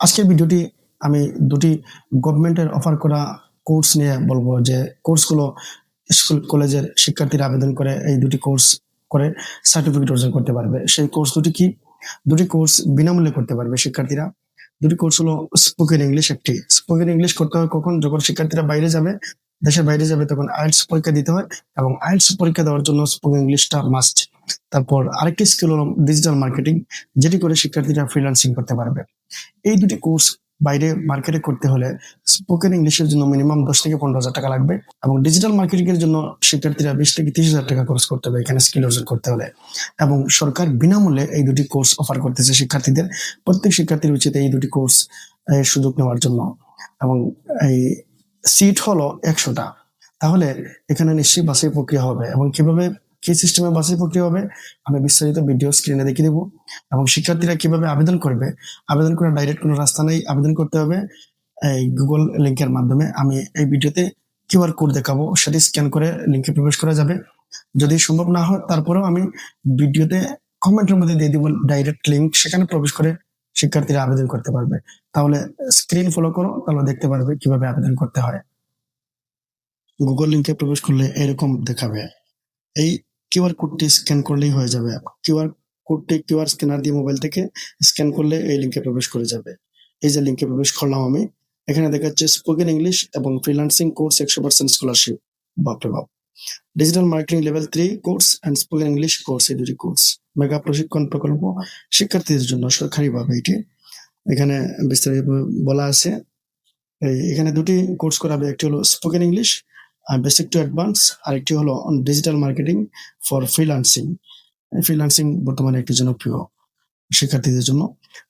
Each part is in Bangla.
আজকের ভিডিওটি আমি দুটি গভর্নমেন্টের অফার করা কোর্স নিয়ে বলবো যে কোর্সগুলো স্কুল কলেজের শিক্ষার্থীরা আবেদন করে এই দুটি কোর্স করে সার্টিফিকেট অর্জন করতে পারবে। সেই কোর্স দুটি কি? দুটি কোর্স বিনামূল্যে করতে পারবে শিক্ষার্থীরা। দুটি কোর্স হলো স্পোকেন ইংলিশ। একটি স্পোকেন ইংলিশ করতে হয় কখন? যখন শিক্ষার্থীরা বাইরে যাবে, দেশের বাইরে যাবে, তখন আইএলটিএস পরীক্ষা দিতে হয় এবং আইএলটিএস পরীক্ষা দেওয়ার জন্য স্পোকেন ইংলিশটা মাস্ট। তারপর আরেকটি স্কিল হলো ডিজিটাল মার্কেটিং, যেটি করে শিক্ষার্থীরা ফ্রিল্যান্সিং করতে পারবে। এই দুটি কোর্স বাইরে মার্কেটে করতে হলে স্পোকেন ইংলিশের জন্য মিনিমাম 10 থেকে 15 হাজার টাকা লাগবে এবং ডিজিটাল মার্কেটিং এর জন্য শিক্ষার্থীরা 20 থেকে 30 হাজার টাকা খরচ করতে হবে এখানে স্কিল অর্জন করতে হলে। এবং সরকার বিনামূল্যে এই দুটি কোর্স অফার করতেছে শিক্ষার্থীদের। প্রত্যেক শিক্ষার্থীর উচিত এই দুটি কোর্স সুযোগ নেওয়ার জন্য। এবং এই সিট হলো 100টা। তাহলে এখানে নিশ্চয়ই বাছাই প্রক্রিয়া হবে এবং কিভাবে কি সিস্টেমে বাছাই প্রক্রিয়া হবে আমি বিস্তারিত ভিডিও স্ক্রিনে দেখিয়ে দেবো। এবং শিক্ষার্থীরা কিভাবে আবেদন করবে, আবেদন করার ডাইরেক্ট কোনো রাস্তা নেই, আবেদন করতে হবে এই গুগল লিংকের মাধ্যমে। আমি এই ভিডিওতে কিউআর কোড দেখাবো, সেটি স্ক্যান করে লিংকে প্রবেশ করা যাবে। যদি সম্ভব না হয় তারপরেও আমি ভিডিওতে কমেন্টের মধ্যে দিয়ে দিব ডাইরেক্ট লিংক, সেখানে প্রবেশ করে শিক্ষার্থীরা আবেদন করতে পারবে। তাহলে স্ক্রিন ফলো করো, তাহলে দেখতে পারবে কিভাবে আবেদন করতে হয়। গুগল লিংকে প্রবেশ করলে এরকম দেখাবে। এই কিউআর কোডটি স্ক্যান করলেই হয়ে যাবে। কিউআর স্ক্যানার দিয়ে মোবাইল থেকে স্ক্যান করলে এই লিংকে প্রবেশ করে যাবে। এই যে লিংকে প্রবেশ করলাম আমি, এখানে দেখাচ্ছে স্পোকেন ইংলিশ এবং ফ্রিল্যান্সিং কোর্স 100% স্কলারশিপ। বাপরে বাপ! Digital marketing level 3 course and spoken English course, এই দুটি কোর্স মেগা প্রশিক্ষণ প্রকল্প শিক্ষার্থীদের জন্য সরকারিভাবে এটি এখানে বিস্তারিত বলা আছে। এখানে দুটি কোর্স করাবে, একটি হলো spoken English basic to advance, আরেকটি হলো digital marketing for freelancing. Freelancing বর্তমানে একটি জনপ্রিয় শিক্ষার্থীদের জন্য।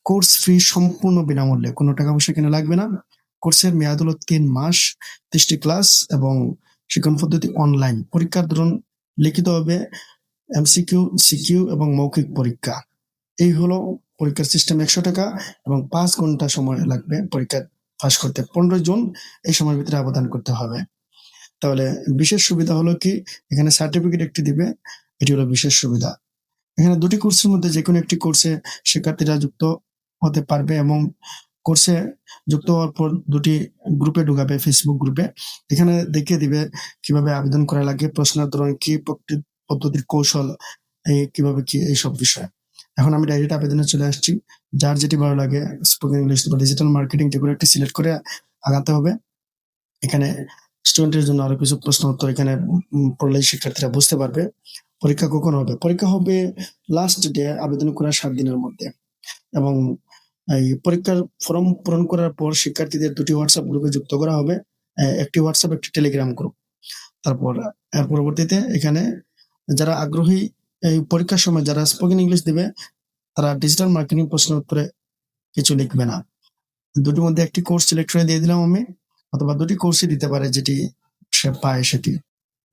কোর্স ফি সম্পূর্ণ বিনামূল্যে, কোনো টাকা পয়সা কিনা লাগবে না। কোর্সের মেয়াদ হলো 3 মাস, 30টি ক্লাস এবং শিক্ষণ পদ্ধতি অনলাইন। পরীক্ষার ধরন লিখিত হবে, এমসিকিউ, সিকিউ এবং মৌখিক পরীক্ষা। এই হলো পরীক্ষার সিস্টেম। 100 টাকা এবং 5 ঘন্টা সময় লাগবে পরীক্ষা পাস করতে। 15 জুন এই সময়ের ভিতরে আবেদন করতে হবে। তাহলে বিশেষ সুবিধা হলো কি, এখানে সার্টিফিকেট একটি দিবে, এটি হলো বিশেষ সুবিধা। এখানে দুটি কোর্সের মধ্যে যে কোনো একটি কোর্সে শিক্ষার্থীরা যুক্ত হতে পারবে এবং কোর্সে যুক্ত হওয়ার পর দুটি গ্রুপে ঢুকাবে, ফেসবুক গ্রুপে। এখানে দেখিয়ে দিবে কিভাবে আবেদন করা লাগে, প্রশ্নের ধরন কি, পদ্ধতির কৌশল, কিভাবে কি, এইসব বিষয়। এখন আমি ডাইরেক্ট আবেদনে চলে আসছি। যার যেটি ভালো লাগে, স্পোকেন ইংলিশ বা ডিজিটাল মার্কেটিং, যে কোনো একটি সিলেক্ট করে আগাতে হবে। এখানে স্টুডেন্টের জন্য আরো কিছু প্রশ্ন উত্তর এখানে পড়লেই শিক্ষার্থীরা বুঝতে পারবে। পরীক্ষা কখন হবে? পরীক্ষা হবে লাস্ট ডে আবেদন করার 7 দিনের মধ্যে। এবং এই পরীক্ষার ফর্ম পূরণ করার পর শিক্ষার্থীদের দুটি হোয়াটসঅ্যাপ গ্রুপে যুক্ত করা হবে, একটি হোয়াটসঅ্যাপ, একটি টেলিগ্রাম গ্রুপ। তারপর এর পরবর্তীতে এখানে যারা আগ্রহী, এই পরীক্ষার সময় যারা স্পোকেন ইংলিশ দিবে তারা ডিজিটাল মার্কেটিং প্রশ্ন উত্তরে কিছু লিখবে না। দুটির মধ্যে একটি কোর্স সিলেক্ট করে দিয়ে দিলাম আমি, অথবা দুটি কোর্সই দিতে পারে যেটি সে পায় সেটি।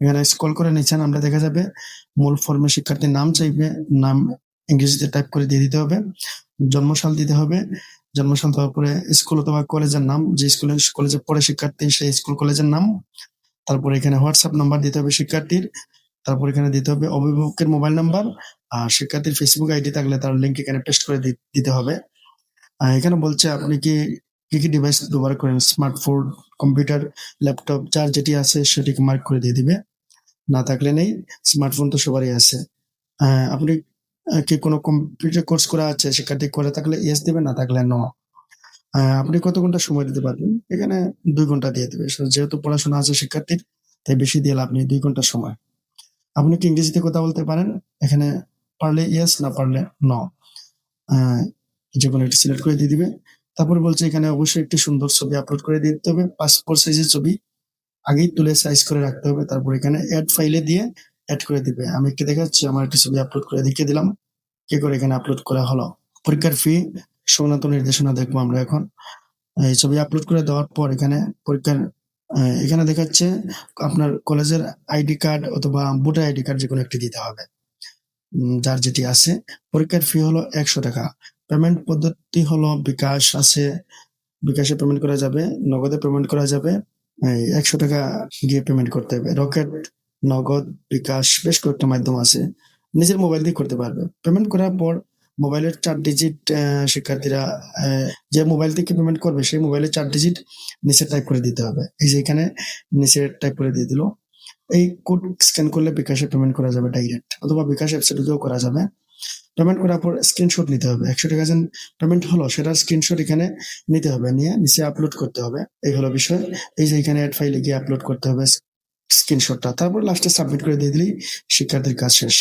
এখানে স্ক্রল করে নিচে নামলে দেখা যাবে মূল ফর্মে শিক্ষার্থীর নাম চাইবে, নাম ইংরেজিতে টাইপ করে দিয়ে দিতে হবে, জন্মসাল দিতে হবে, জন্মসাল দেওয়ার পরে স্কুল অথবা কলেজের নাম, যে কলেজে পড়ে শিক্ষার্থী সেই স্কুল কলেজের নাম। তারপরে এখানে হোয়াটসঅ্যাপ নাম্বার দিতে হবে শিক্ষার্থীর। তারপর এখানে দিতে হবে অভিভাবকের মোবাইল নাম্বার, আর শিক্ষার্থীর ফেসবুক আইডি থাকলে তার লিঙ্ক এখানে পেস্ট করে দিতে হবে। এখানে বলছে আপনি কি কি ডিভাইস ব্যবহার করেন, স্মার্টফোন, কম্পিউটার, ল্যাপটপ, যার যেটি আছে সেটিকে মার্ক করে দিয়ে দিবে। না থাকলে নেই, স্মার্টফোন তো সবারই আছে। আপনি কি কোনো কম্পিউটার কোর্স করা আছে? শিক্ষার্থী করে থাকলে ইয়েস দিবে, না থাকলে নো। আপনি কত ঘন্টা সময় দিতে পারবেন? এখানে 2 ঘন্টা দিয়ে দিবে। যেহেতু পড়াশোনা আছে শিক্ষার্থীর, তাই বেশি দিয়ে লাভ নেই, 2 ঘন্টা সময়। আপনি কি ইংরেজিতে কথা বলতে পারেন? এখানে পারলে ইয়েস, না পারলে নো। যে কোনো একটি সিলেক্ট করে দিয়ে দিবে। তারপরে বলছে এখানে অবশ্যই একটি সুন্দর ছবি আপলোড করে দিয়ে দিতে হবে, পাসপোর্ট সাইজের ছবি আগেই তুলে সাইজ করে রাখতে হবে। তারপর এখানে অ্যাড ফাইলে দিয়ে অ্যাড করে দিবে। আমি একটু দেখাচ্ছি, আমার একটি ছবি আপলোড করে দেখিয়ে দিলাম কি করে এখানে আপলোড করা হলো। পরীক্ষার ফি সংক্রান্ত নির্দেশনা দেখবো আমরা এখন। এই ছবি আপলোড করে দেওয়ার পর এখানে পরীক্ষার এখানে দেখাচ্ছে আপনার কলেজের আইডি কার্ড অথবা ভোটার আইডি কার্ড যে কোনো একটি দিতে হবে, যার যেটি আছে। পরীক্ষার ফি হলো 100 টাকা। পেমেন্ট পদ্ধতি হলো বিকাশ আছে, বিকাশে পেমেন্ট করা যাবে, নগদে পেমেন্ট করা যাবে। 100 টাকা গিয়ে পেমেন্ট করতে হবে। রকেট, নগদ, বিকাশ, বেশ কয়েকটা মাধ্যম আছে, নিজের মোবাইল দিয়ে করতে পারবে। পেমেন্ট করার পর মোবাইলের 4 ডিজিট শিক্ষার্থীরা যে মোবাইল থেকে পেমেন্ট করবে সেই মোবাইলে 4 ডিজিট নিচে টাইপ করে দিতে হবে। এই যে এখানে নিচে টাইপ করে দিয়ে দিল। এই কোড স্ক্যান করলে বিকাশে পেমেন্ট করা যাবে ডাইরেক্ট, অথবা বিকাশ অ্যাপসে ঢুকেও করা যাবে। পেমেন্ট করার পর স্ক্রিনশট নিতে হবে। ৳১০০ যে পেমেন্ট হলো সেটার স্ক্রিনশট এখানে নিতে হবে, নিয়ে নিচে আপলোড করতে হবে। এই হলো বিষয়। এই যে এখানে এড ফাইলে গিয়ে আপলোড করতে হবে স্ক্রিনশটটা। তারপর লাস্টে সাবমিট করে দিয়ে দিলেই শিক্ষার্থীর কাজ শেষ।